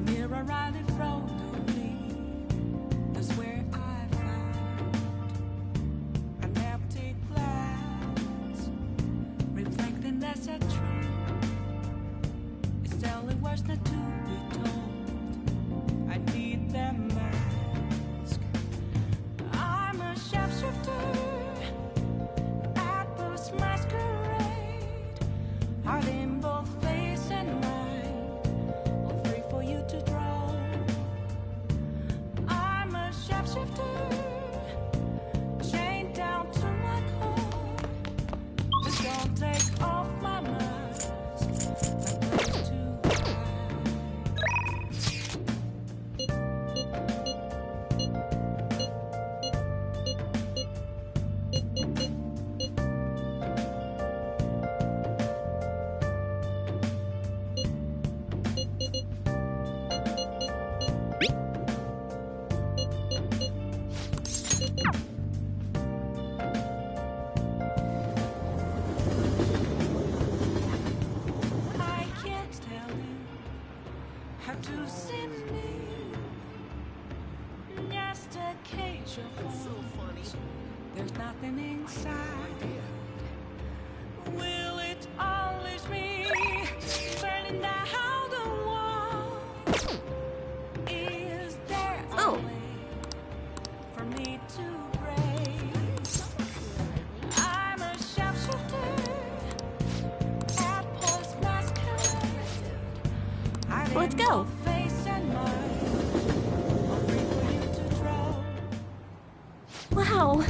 mirror right in front of me. That's where I found an empty glass, reflecting that's a tree. It's telling words not to be told. I need that mask. I'm a shapeshifter at this masquerade, hiding both face and mind, all free for you to draw. I'm a shapeshifter, chained down to my core. Just don't take off my mask, my place to I can't tell you how to see me. Just a cage of wounds. There's nothing inside. Will it always be burning down the walls? Is there a way for me to break? I'm a shapeshifter at post masquerade. Let's go. Face and mind, all free for you to draw. Wow.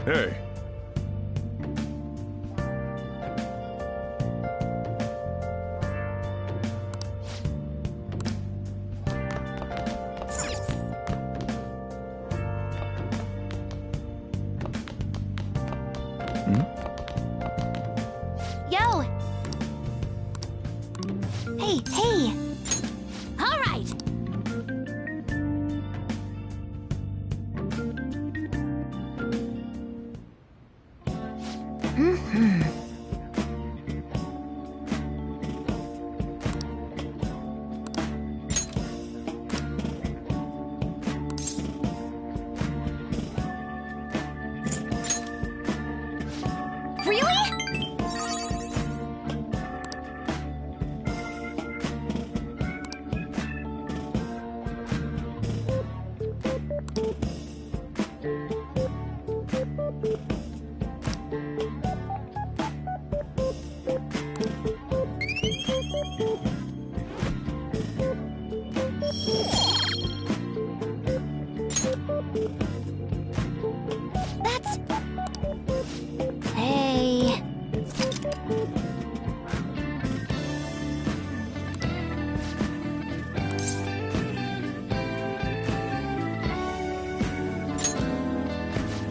Hey. Yo! Hey, hey! All right! Really? That's... Hey...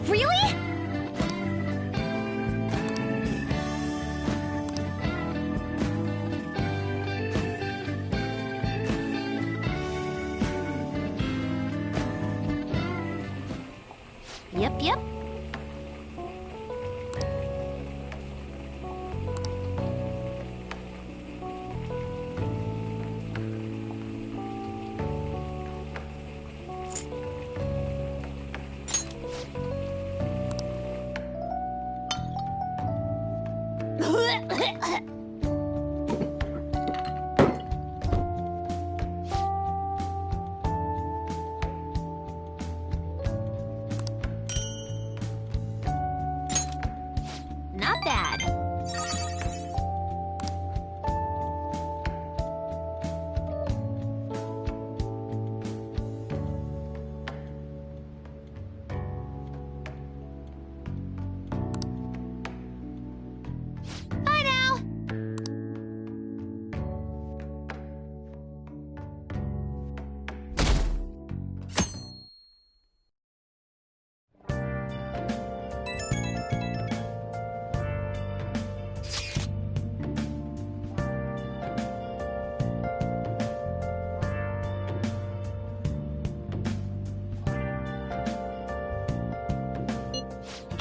Really? Yep.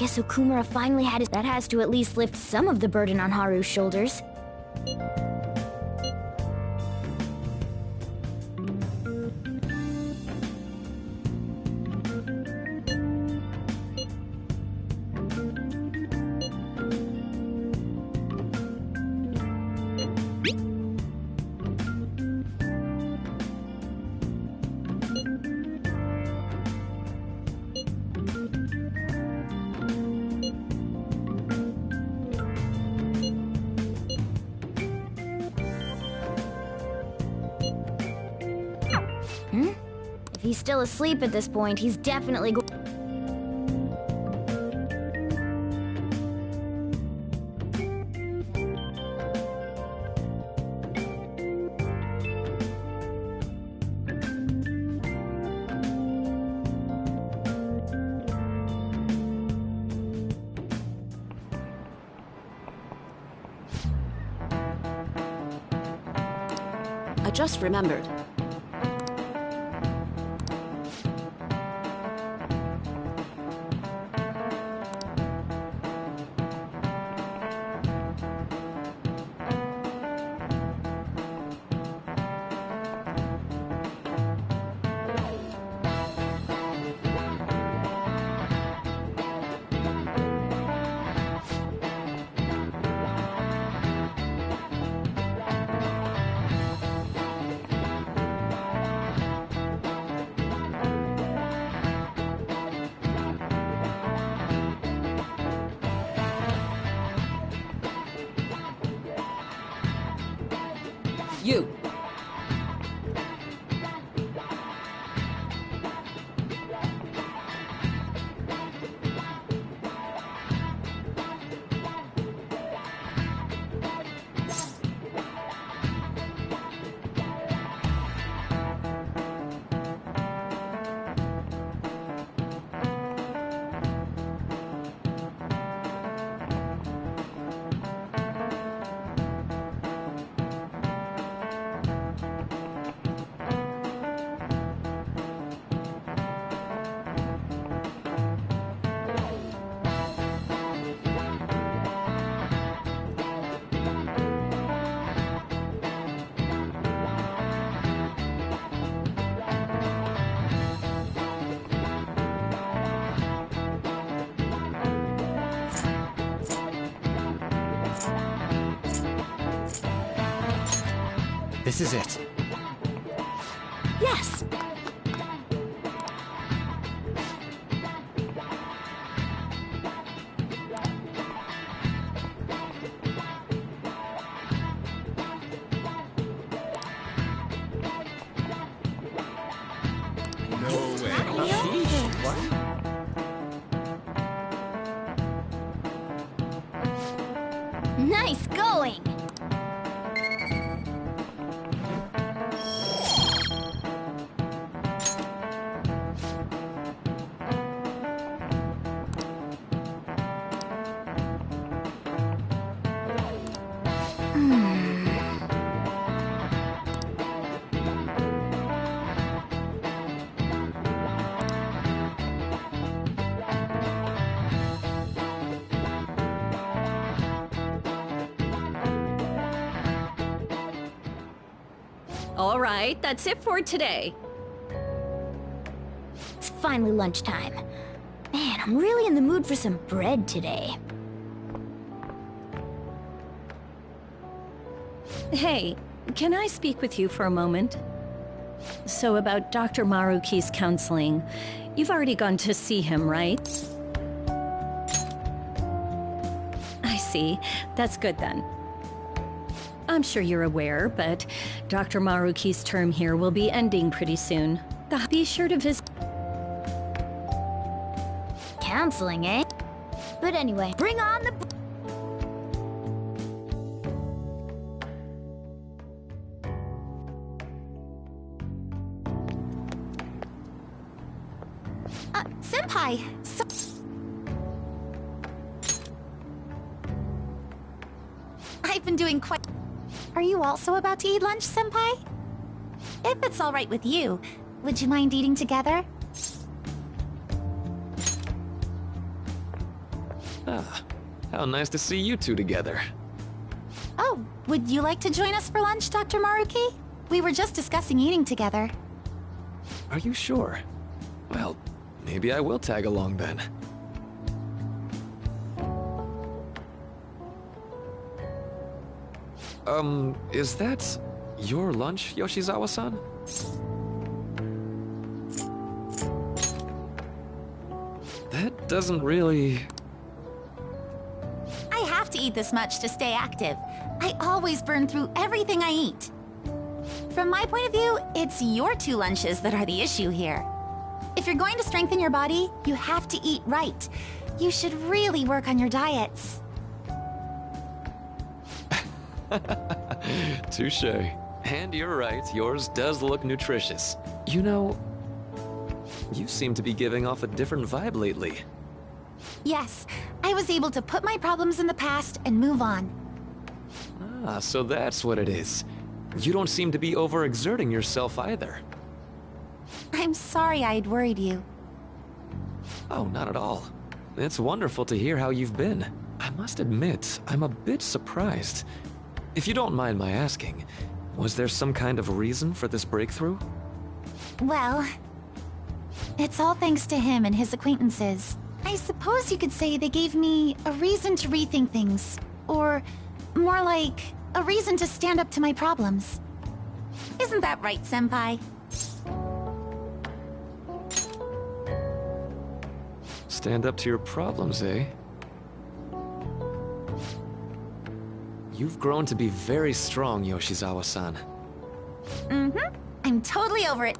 guess Okumura finally had his... That has to at least lift some of the burden on Haru's shoulders. If he's still asleep at this point, he's definitely I just remembered. You! This is it. Yes! No way. Nice going! All right, that's it for today. It's finally lunchtime. Man, I'm really in the mood for some bread today. Hey, can I speak with you for a moment? So about Dr. Maruki's counseling, you've already gone to see him, right? I see. That's good then. I'm sure you're aware, but Dr. Maruki's term here will be ending pretty soon. Be sure to visit. Counseling, eh? But anyway, bring on the... Senpai! I've been doing quite... Are you also about to eat lunch, Senpai? If it's all right with you, would you mind eating together? Ah, how nice to see you two together. Oh, would you like to join us for lunch, Dr. Maruki? We were just discussing eating together. Are you sure? Well, maybe I will tag along then. Is that your lunch, Yoshizawa-san? That doesn't really... I have to eat this much to stay active. I always burn through everything I eat. From my point of view, it's your 2 lunches that are the issue here. If you're going to strengthen your body, you have to eat right. You should really work on your diets. Touché. And you're right, yours does look nutritious. You know, you seem to be giving off a different vibe lately. Yes, I was able to put my problems in the past and move on. Ah, so that's what it is. You don't seem to be overexerting yourself either. I'm sorry I'd worried you. Oh, not at all. It's wonderful to hear how you've been. I must admit, I'm a bit surprised. If you don't mind my asking, was there some kind of reason for this breakthrough? Well, it's all thanks to him and his acquaintances. I suppose you could say they gave me a reason to rethink things. Or more like, a reason to stand up to my problems. Isn't that right, Senpai? Stand up to your problems, eh? You've grown to be very strong, Yoshizawa-san. Mm-hmm. I'm totally over it.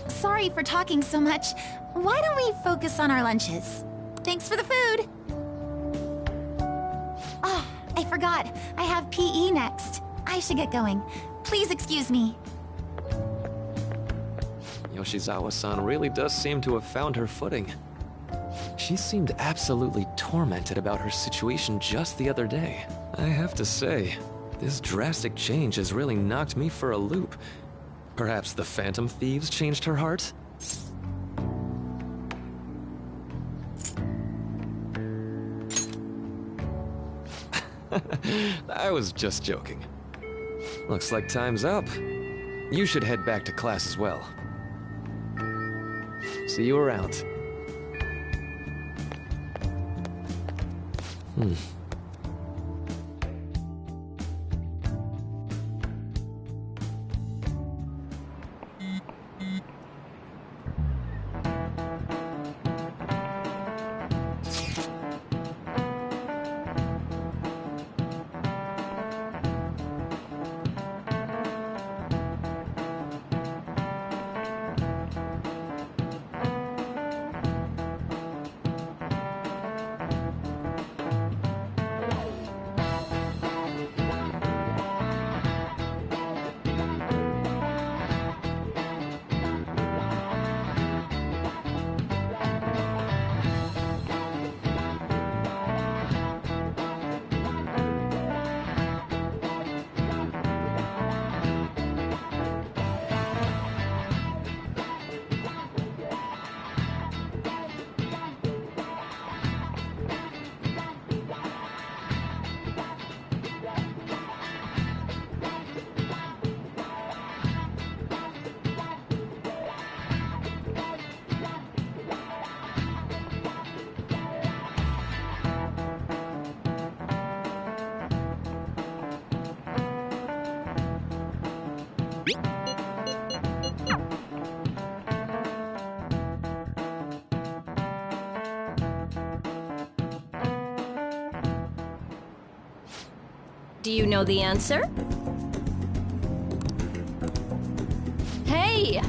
Sorry for talking so much. Why don't we focus on our lunches? Thanks for the food! Oh, I forgot. I have PE next. I should get going. Please excuse me. Yoshizawa-san really does seem to have found her footing. She seemed absolutely tormented about her situation just the other day. I have to say, this drastic change has really knocked me for a loop. Perhaps the Phantom Thieves changed her heart? I was just joking. Looks like time's up. You should head back to class as well. See you around. Do you know the answer? Hey!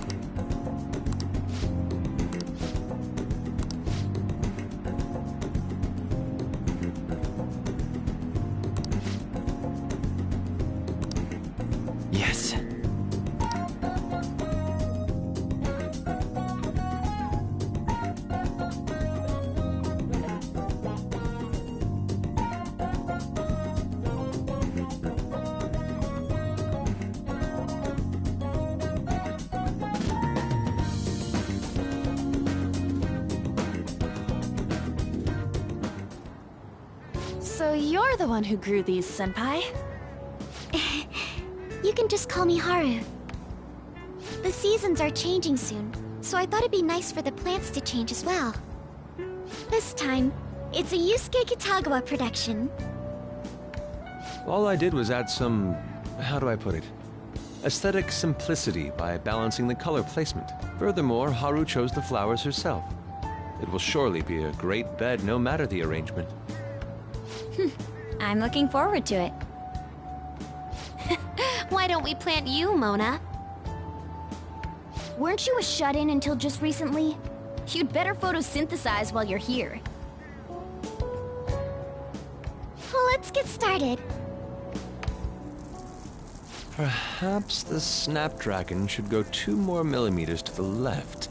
Yes. So you're the one who grew these, Senpai? You can just call me Haru. The seasons are changing soon, so I thought it'd be nice for the plants to change as well. This time, it's a Yusuke Kitagawa production. All I did was add some, how do I put it? Aesthetic simplicity by balancing the color placement. Furthermore, Haru chose the flowers herself. It will surely be a great bed no matter the arrangement. I'm looking forward to it. Why don't we plant you, Mona? Weren't you a shut-in until just recently? You'd better photosynthesize while you're here. Let's get started. Perhaps the Snapdragon should go 2 more millimeters to the left.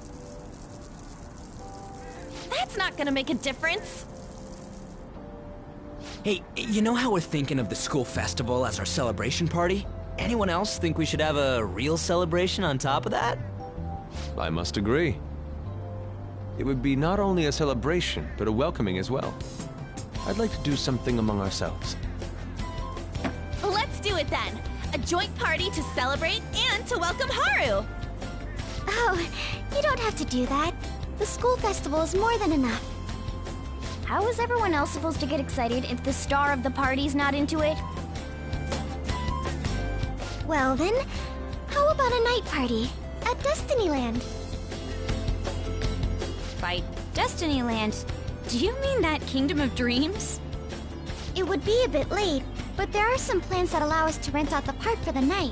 That's not gonna make a difference. Hey, you know how we're thinking of the school festival as our celebration party? Anyone else think we should have a real celebration on top of that? I must agree. It would be not only a celebration, but a welcoming as well. I'd like to do something among ourselves. Let's do it then. A joint party to celebrate and to welcome Haru. Oh, you don't have to do that. The school festival is more than enough. How is everyone else supposed to get excited if the star of the party's not into it? Well then, how about a night party at Destinyland? By Destinyland, do you mean that Kingdom of Dreams? It would be a bit late, but there are some plans that allow us to rent out the park for the night.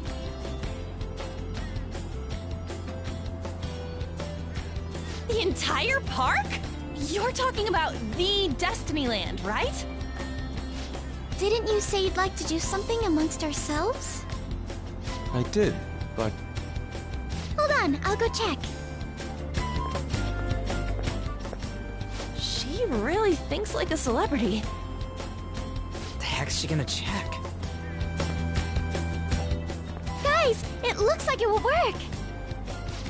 The entire park? You're talking about the Destinyland, right? Didn't you say you'd like to do something amongst ourselves? I did, but Hold on, I'll go check. She really thinks like a celebrity. What the heck's she gonna check? Guys, it looks like it will work.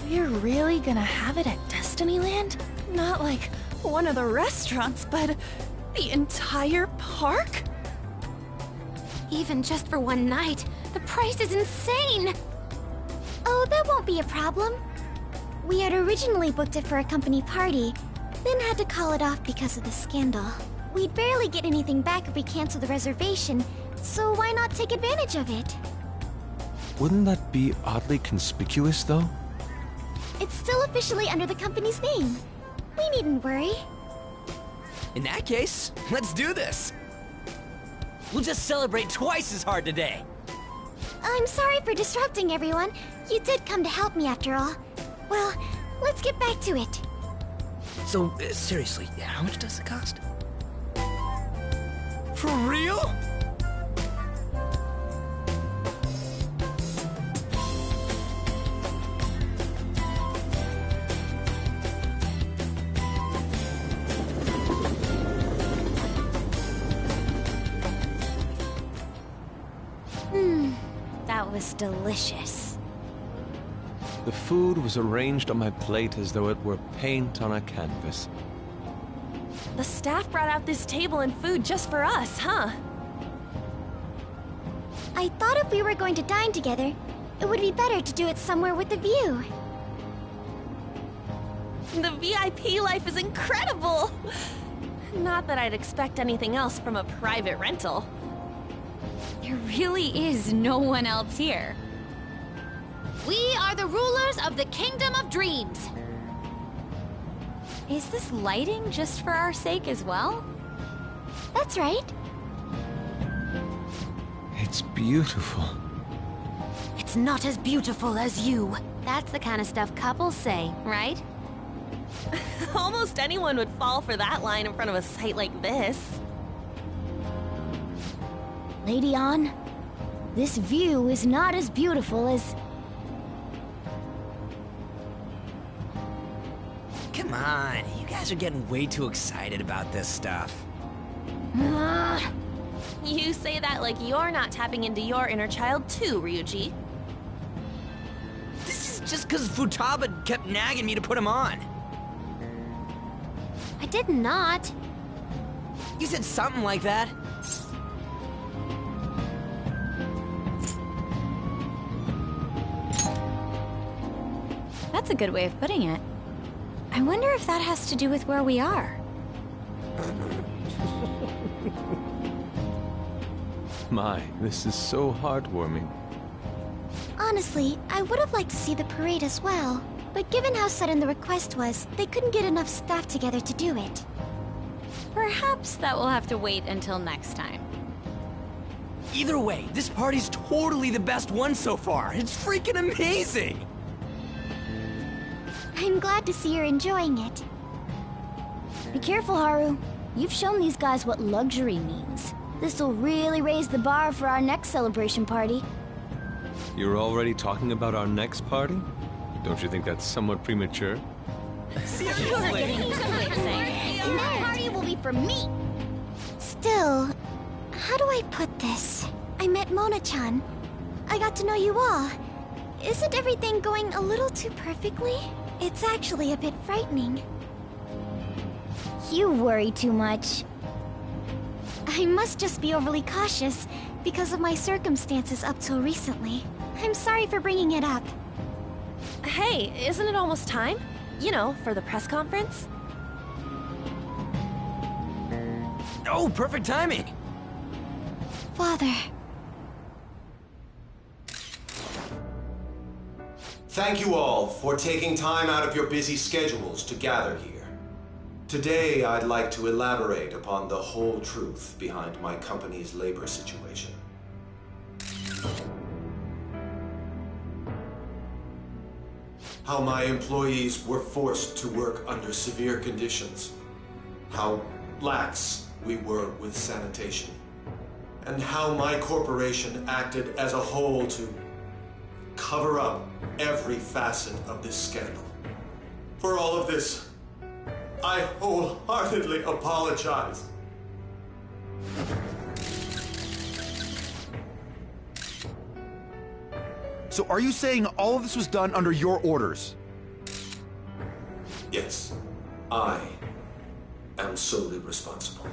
We're really gonna have it at Destinyland? Not like one of the restaurants, but the entire park? Even just for one night, the price is insane. Oh, that won't be a problem. We had originally booked it for a company party, then had to call it off because of the scandal. We'd barely get anything back if we cancel the reservation, so why not take advantage of it? wouldn't that be oddly conspicuous, though? It's still officially under the company's name. We needn't worry. In that case, let's do this. We'll just celebrate twice as hard today. I'm sorry for disrupting everyone. You did come to help me after all. Well, let's get back to it. So, seriously, how much does it cost? For real? That was delicious. The food was arranged on my plate as though it were paint on a canvas. The staff brought out this table and food just for us, huh? I thought if we were going to dine together, it would be better to do it somewhere with a view. The VIP life is incredible! Not that I'd expect anything else from a private rental. There really is no one else here. We are the rulers of the Kingdom of Dreams. Is this lighting just for our sake as well? That's right. It's beautiful. It's not as beautiful as you. That's the kind of stuff couples say, right? Almost anyone would fall for that line in front of a site like this. Lady Ann, this view is not as beautiful as... Come on, you guys are getting way too excited about this stuff. You say that like you're not tapping into your inner child too, Ryuji. This is just because Futaba kept nagging me to put him on. I did not. You said something like that. That's a good way of putting it. I wonder if that has to do with where we are. My, this is so heartwarming. Honestly, I would have liked to see the parade as well. But given how sudden the request was, they couldn't get enough staff together to do it. Perhaps that will have to wait until next time. Either way, this party's totally the best one so far. It's freaking amazing! I'm glad to see you're enjoying it. Be careful, Haru. You've shown these guys what luxury means. This'll really raise the bar for our next celebration party. You're already talking about our next party? Don't you think that's somewhat premature? Seriously! And that party will be for me! Still, how do I put this? I met Mona-chan. I got to know you all. Isn't everything going a little too perfectly? It's actually a bit frightening. You worry too much. I must just be overly cautious because of my circumstances up till recently. I'm sorry for bringing it up. Hey, isn't it almost time? You know, for the press conference? Oh, perfect timing! Father. Thank you all for taking time out of your busy schedules to gather here. Today, I'd like to elaborate upon the whole truth behind my company's labor situation. How my employees were forced to work under severe conditions. How lax we were with sanitation. And how my corporation acted as a whole to cover up every facet of this scandal. For all of this, I wholeheartedly apologize. So are you saying all of this was done under your orders? Yes, I am solely responsible.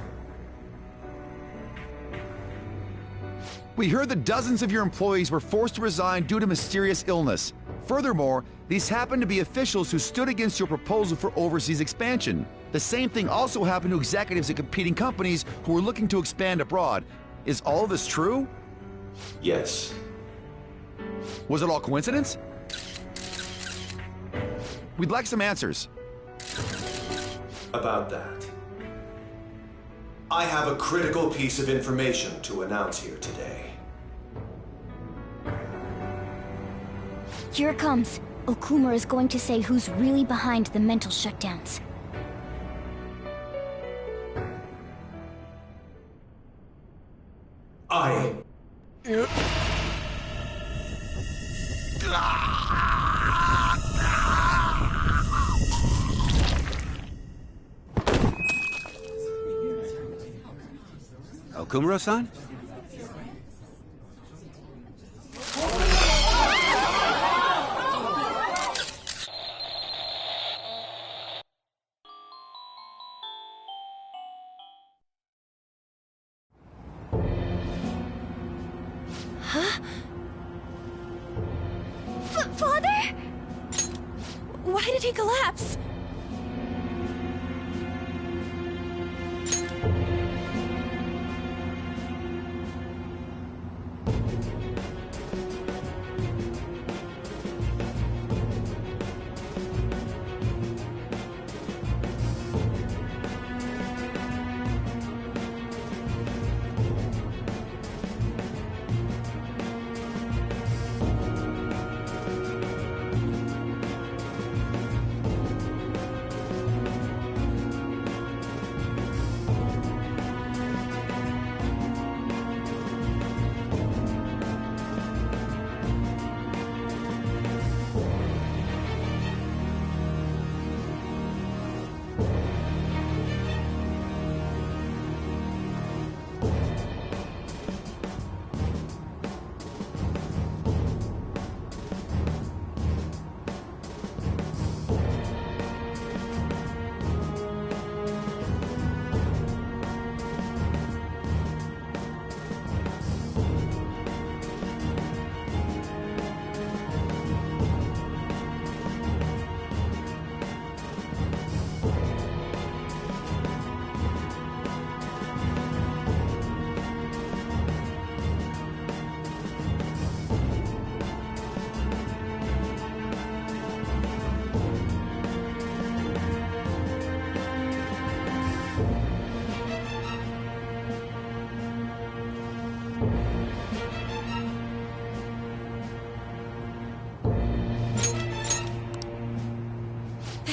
We heard that dozens of your employees were forced to resign due to mysterious illness. Furthermore, these happened to be officials who stood against your proposal for overseas expansion. The same thing also happened to executives at competing companies who were looking to expand abroad. Is all of this true? Yes. Was it all coincidence? We'd like some answers. About that. I have a critical piece of information to announce here today. Here it comes. Okuma is going to say who's really behind the mental shutdowns. I... Okumura-san? Father? Why did he collapse?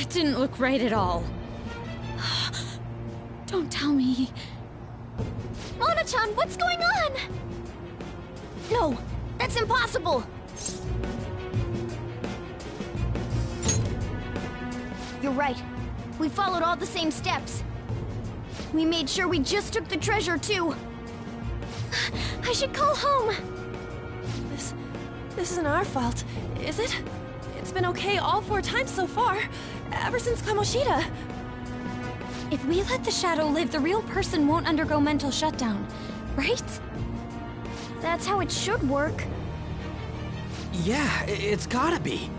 That didn't look right at all. Don't tell me. Mona-chan, what's going on? No, that's impossible. You're right. We followed all the same steps. We made sure we just took the treasure, too. I should call home. This isn't our fault, is it? It's been okay all 4 times so far, ever since Kamoshida. If we let the shadow live, the real person won't undergo mental shutdown, right? That's how it should work. Yeah, it's gotta be.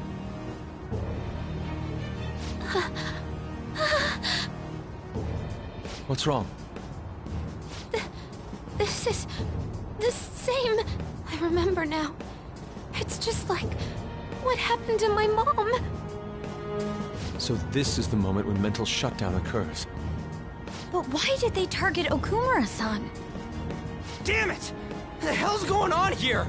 What's wrong? This is the same. I remember now. It's just like what happened to my mom. So this is the moment when mental shutdown occurs. But why did they target Okumura-san? Damn it! What the hell's going on here?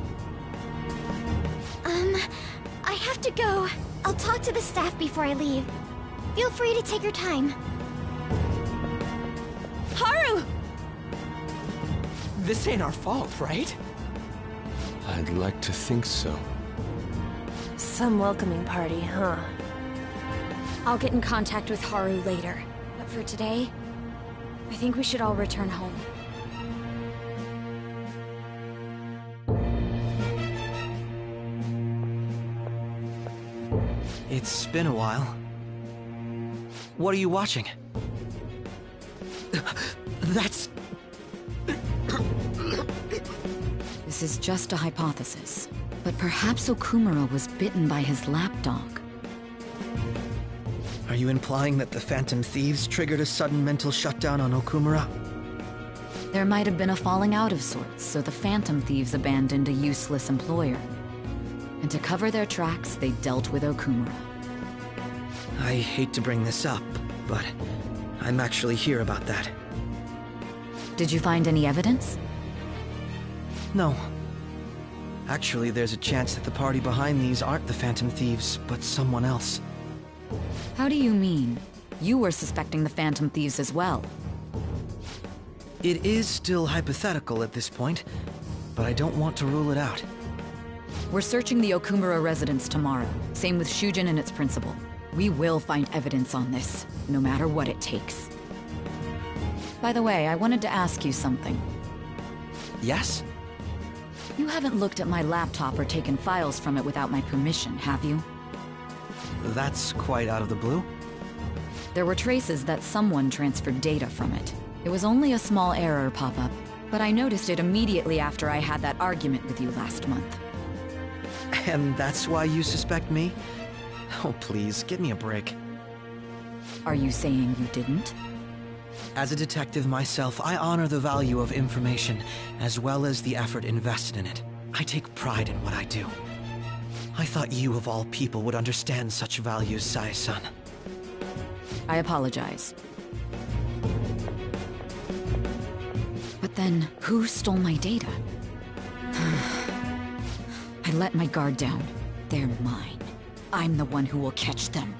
I have to go. I'll talk to the staff before I leave. Feel free to take your time. Haru! This ain't our fault, right? I'd like to think so. Some welcoming party, huh? I'll get in contact with Haru later. But for today, I think we should all return home. It's been a while. What are you watching? That's... This is just a hypothesis, but perhaps Okumura was bitten by his lapdog. Are you implying that the Phantom Thieves triggered a sudden mental shutdown on Okumura? There might have been a falling out of sorts, so the Phantom Thieves abandoned a useless employer. And to cover their tracks, they dealt with Okumura. I hate to bring this up, but I'm actually here about that. Did you find any evidence? No. Actually, there's a chance that the party behind these aren't the Phantom Thieves, but someone else. How do you mean? You were suspecting the Phantom Thieves as well. It is still hypothetical at this point, but I don't want to rule it out. We're searching the Okumura residence tomorrow. Same with Shujin and its principal. We will find evidence on this, no matter what it takes. By the way, I wanted to ask you something. Yes? You haven't looked at my laptop or taken files from it without my permission, have you? That's quite out of the blue. There were traces that someone transferred data from it. It was only a small error pop-up, but I noticed it immediately after I had that argument with you last month. And that's why you suspect me? Oh, please, give me a break. Are you saying you didn't? As a detective myself, I honor the value of information, as well as the effort invested in it. I take pride in what I do. I thought you, of all people, would understand such values, Sae-san. I apologize. But then, who stole my data? I let my guard down. They're mine. I'm the one who will catch them.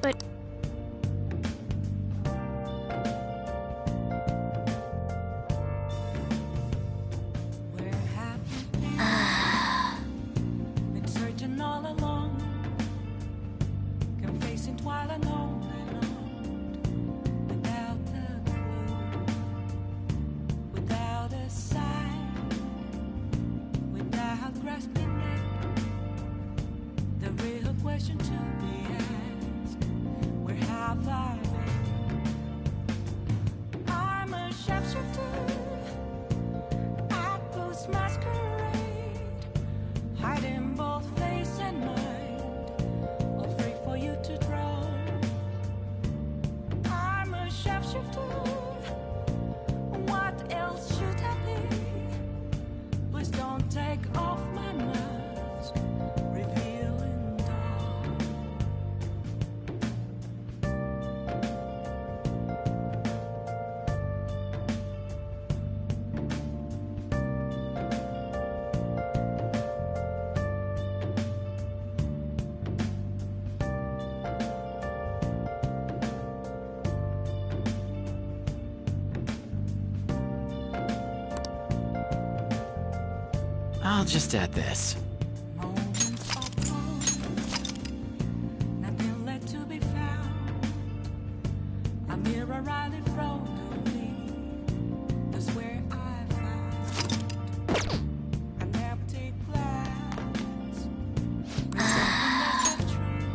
But... Where have you been? Been searching all along, confessing twice. while I know without a clue, without a sign, without grasping it. The real question to be asked: where have I been? I'm a shapeshifter at Post Masquerade, hiding both face and mind, all free for you to draw. I'm a shapeshifter. What else should I be? Please don't take off my mask, revealing dawn. I'll just add this. Moments of calm, nothing left to be found. A mirror right in front of me, that's where I found an empty glass. Resembling a tree.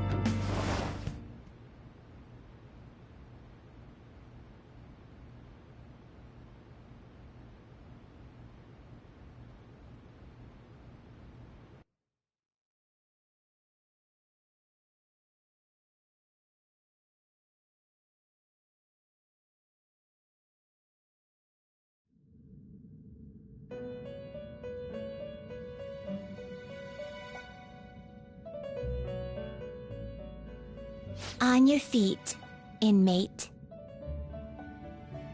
On your feet, inmate.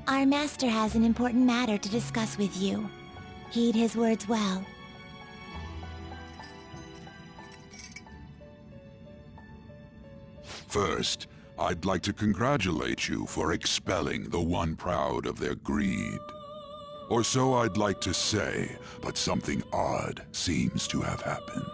Our master has an important matter to discuss with you. Heed his words well. First, I'd like to congratulate you for expelling the one proud of their greed. Or so I'd like to say, but something odd seems to have happened.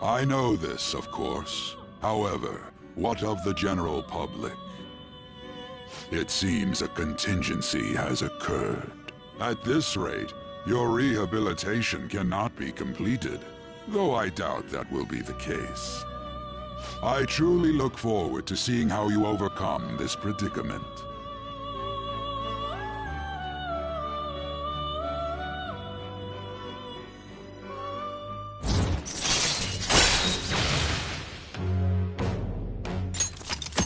I know this, of course. However, what of the general public? It seems a contingency has occurred. At this rate, your rehabilitation cannot be completed, though I doubt that will be the case. I truly look forward to seeing how you overcome this predicament.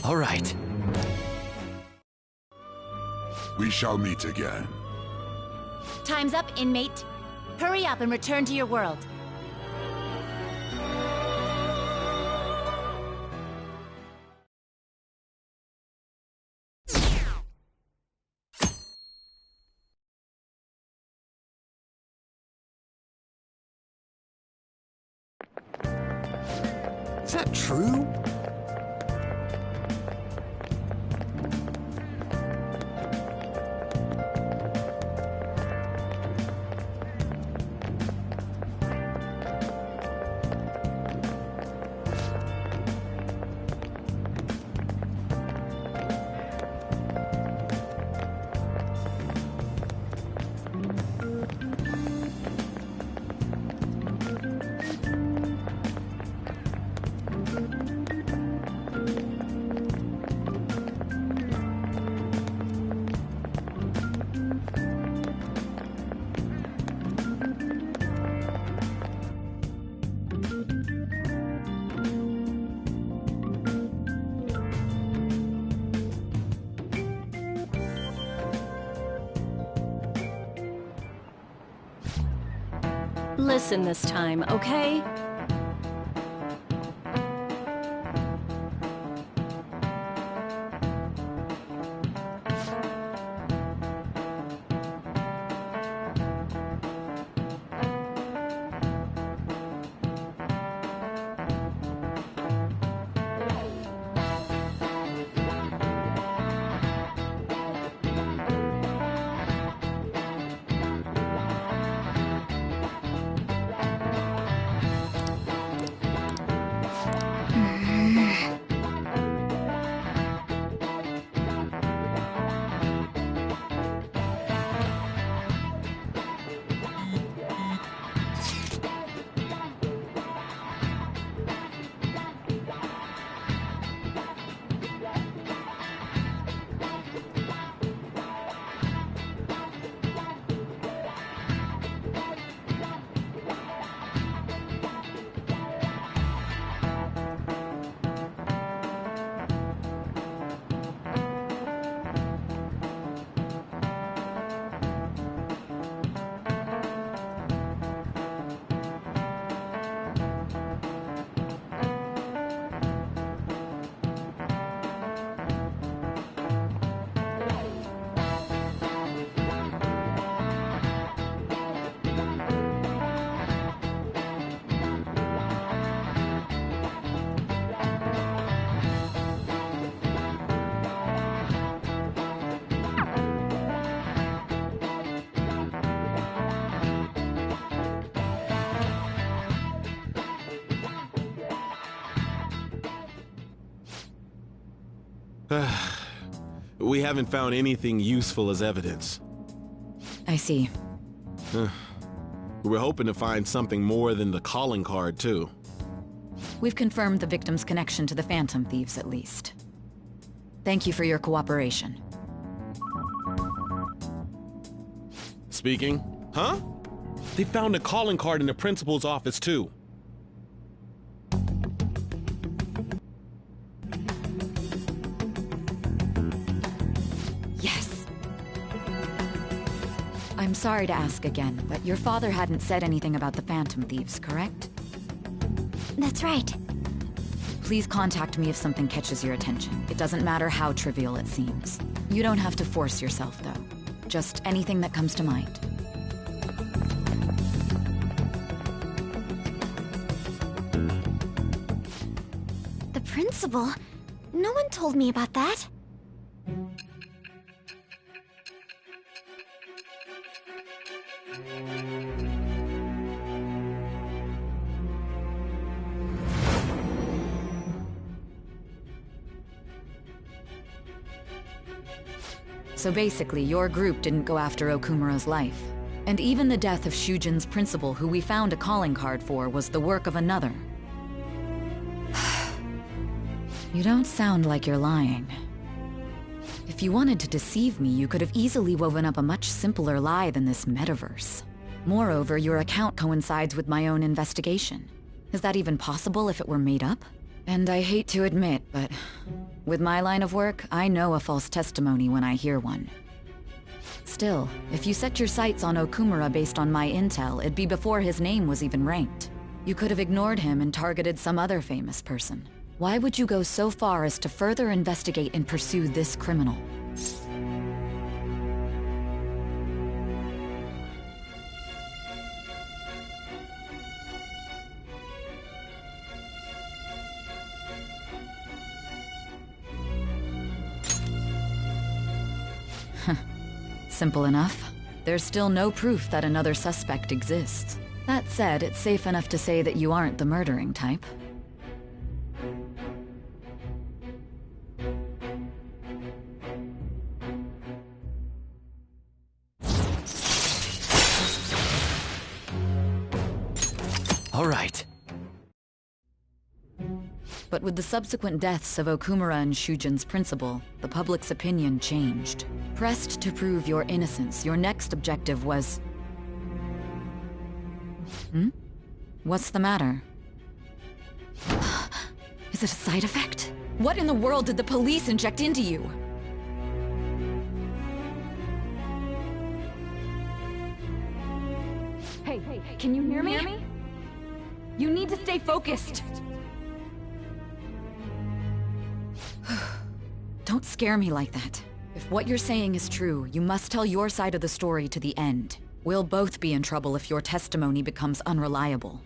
All right. We shall meet again. Time's up, inmate. Hurry up and return to your world. Is that true? Listen this time, okay? We haven't found anything useful as evidence. I see. We're hoping to find something more than the calling card, too. We've confirmed the victim's connection to the Phantom Thieves, at least. Thank you for your cooperation. Speaking? Huh? They found a calling card in the principal's office, too. Yes. I'm sorry to ask again, but your father hadn't said anything about the Phantom Thieves, correct? That's right. Please contact me if something catches your attention. It doesn't matter how trivial it seems. You don't have to force yourself, though. Just anything that comes to mind. The principal? No one told me about that. So basically, your group didn't go after Okumura's life. And even the death of Shujin's principal, who we found a calling card for, was the work of another. You don't sound like you're lying. If you wanted to deceive me, you could have easily woven up a much simpler lie than this metaverse. Moreover, your account coincides with my own investigation. Is that even possible if it were made up? And I hate to admit, but with my line of work, I know a false testimony when I hear one. Still, if you set your sights on Okumura based on my intel, it'd be before his name was even ranked. You could have ignored him and targeted some other famous person. Why would you go so far as to further investigate and pursue this criminal? Simple enough. There's still no proof that another suspect exists. That said, it's safe enough to say that you aren't the murdering type. All right. But with the subsequent deaths of Okumura and Shujin's principal, the public's opinion changed. Pressed to prove your innocence, your next objective was... What's the matter? Is it a side effect? What in the world did the police inject into you? Hey, Can you hear me? You need to stay focused. Don't scare me like that. If what you're saying is true, you must tell your side of the story to the end. We'll both be in trouble if your testimony becomes unreliable.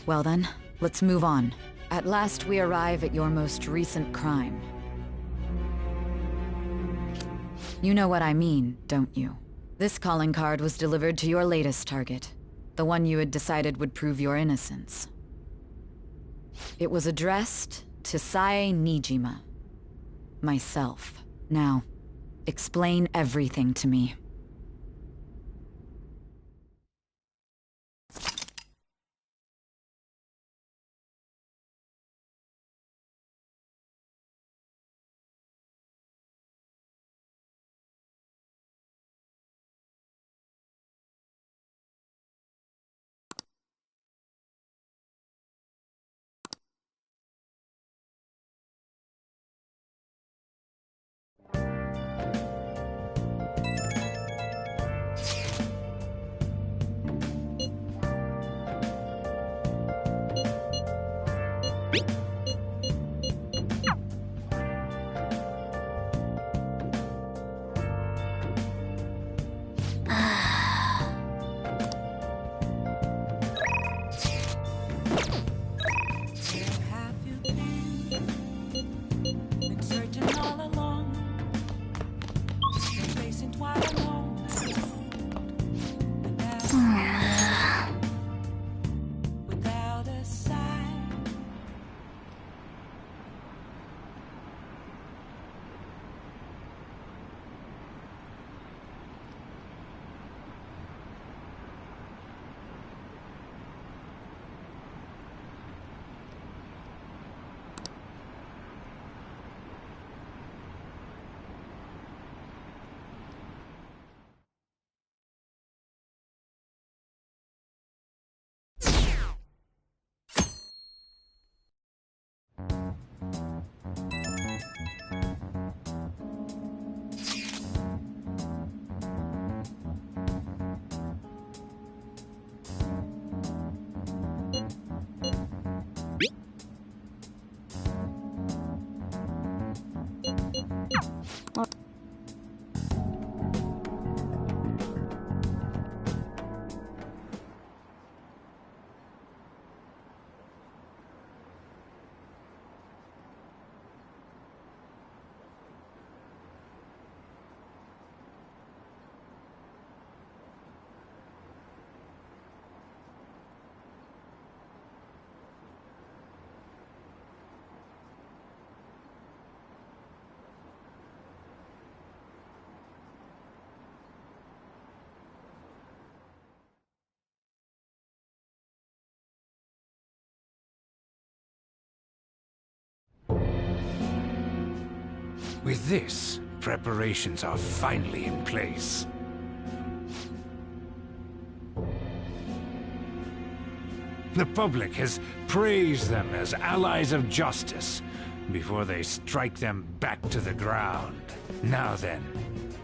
Well then, let's move on. At last we arrive at your most recent crime. You know what I mean, don't you? This calling card was delivered to your latest target. The one you had decided would prove your innocence. It was addressed to Sae Nijima. Myself. Now, explain everything to me. With this, preparations are finally in place. The public has praised them as allies of justice before they strike them back to the ground. Now then,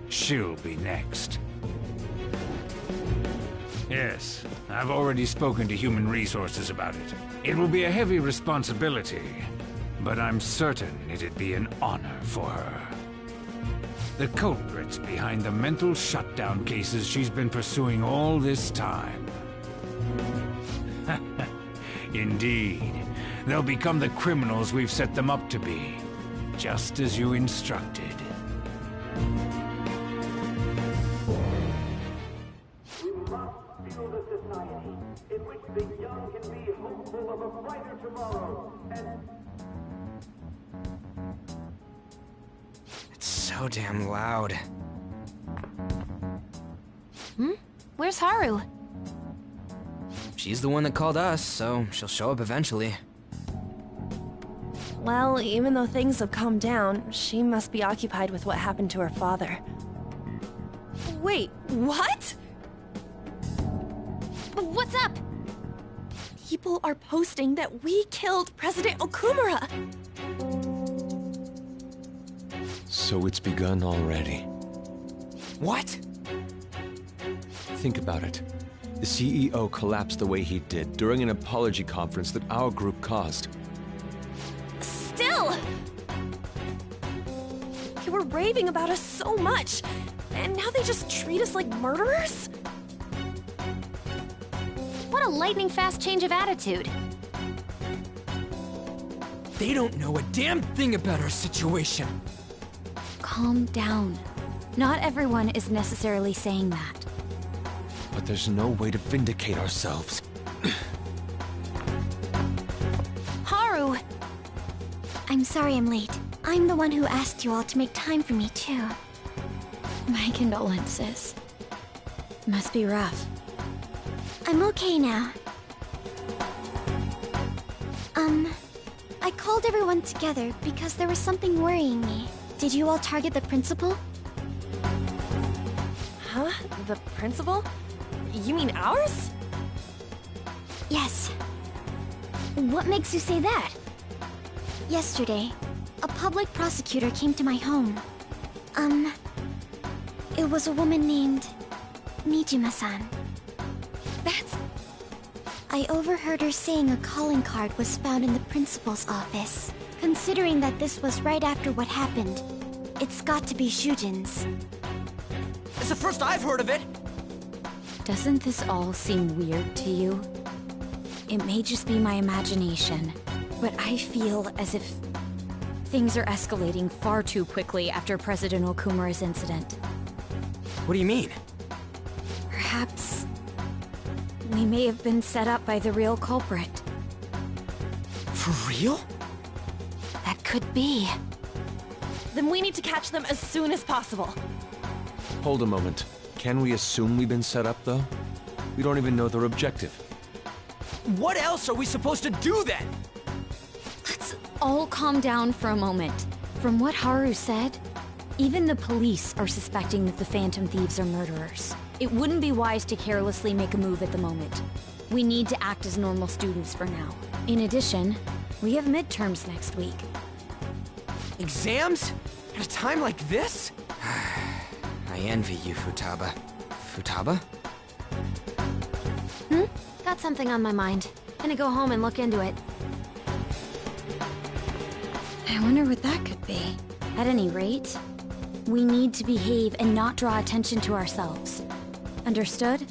she'll be next. Yes, I've already spoken to Human Resources about it. It will be a heavy responsibility, but I'm certain it'd be an honor for her. The culprits behind the mental shutdown cases she's been pursuing all this time. Indeed, they'll become the criminals we've set them up to be, just as you instructed. We must build a society in which the young can be hopeful of a brighter tomorrow, and... It's so damn loud. Where's Haru? She's the one that called us, so she'll show up eventually. Well, even though things have calmed down, she must be occupied with what happened to her father. Wait, what? What's up? People are posting that we killed President Okumura! So it's begun already. What? think about it, the CEO collapsed the way he did during an apology conference that our group caused. Still! They were raving about us so much, and now they just treat us like murderers? What a lightning-fast change of attitude. They don't know a damn thing about our situation. Calm down. Not everyone is necessarily saying that. But there's no way to vindicate ourselves. Haru! I'm sorry I'm late. I'm the one who asked you all to make time for me, too. My condolences. Must be rough. I'm okay now. I called everyone together because there was something worrying me. Did you all target the principal? Huh? The principal? You mean ours? Yes. What makes you say that? Yesterday, a public prosecutor came to my home. It was a woman named Nijima-san. That's... I overheard her saying a calling card was found in the principal's office. Considering that this was right after what happened, it's got to be Shujin's. It's the first I've heard of it! Doesn't this all seem weird to you? It may just be my imagination, but I feel as if things are escalating far too quickly after President Okumura's incident. What do you mean? Perhaps we may have been set up by the real culprit. For real? That could be. Then we need to catch them as soon as possible. Hold a moment. Can we assume we've been set up, though? We don't even know their objective. What else are we supposed to do then? Let's all calm down for a moment. From what Haru said, even the police are suspecting that the Phantom Thieves are murderers. It wouldn't be wise to carelessly make a move at the moment. We need to act as normal students for now. In addition, we have midterms next week. Exams? At a time like this? I envy you, Futaba. Futaba? Got something on my mind. Gonna go home and look into it. I wonder what that could be. At any rate, we need to behave and not draw attention to ourselves. Understood?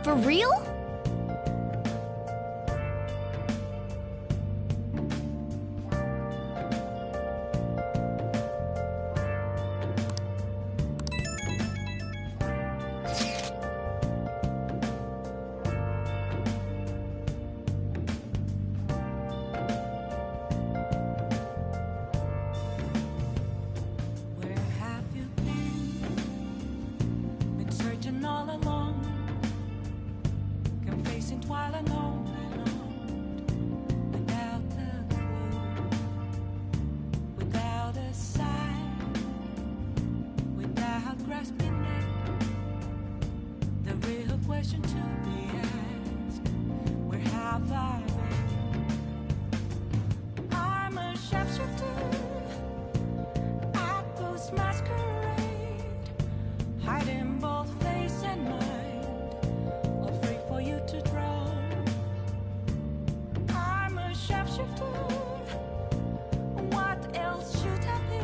For real? Where have you been? Been searching all along, confessing while alone and on, without a clue, without a sign, without grasping it. The real question to be asked: where have I been? I'm a sharpshooter at those masquerade, hiding both face and mind, afraid for you to draw. I'm a sharpshooter. What else should I be?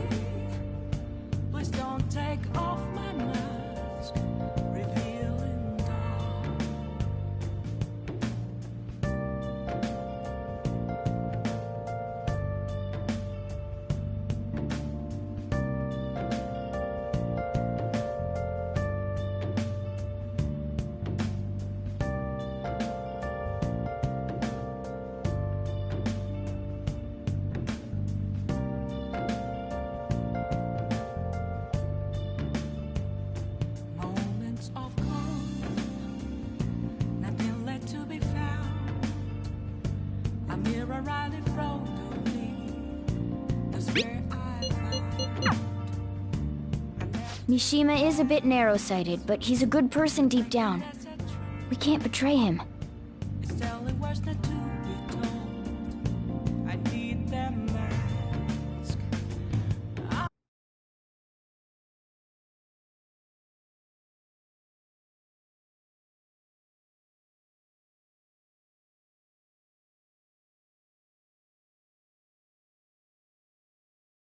Please don't take off my mask, revealing dawn. Riley Frodo Lee. That's where I found. Mishima is a bit narrow-sighted, but he's a good person deep down. We can't betray him.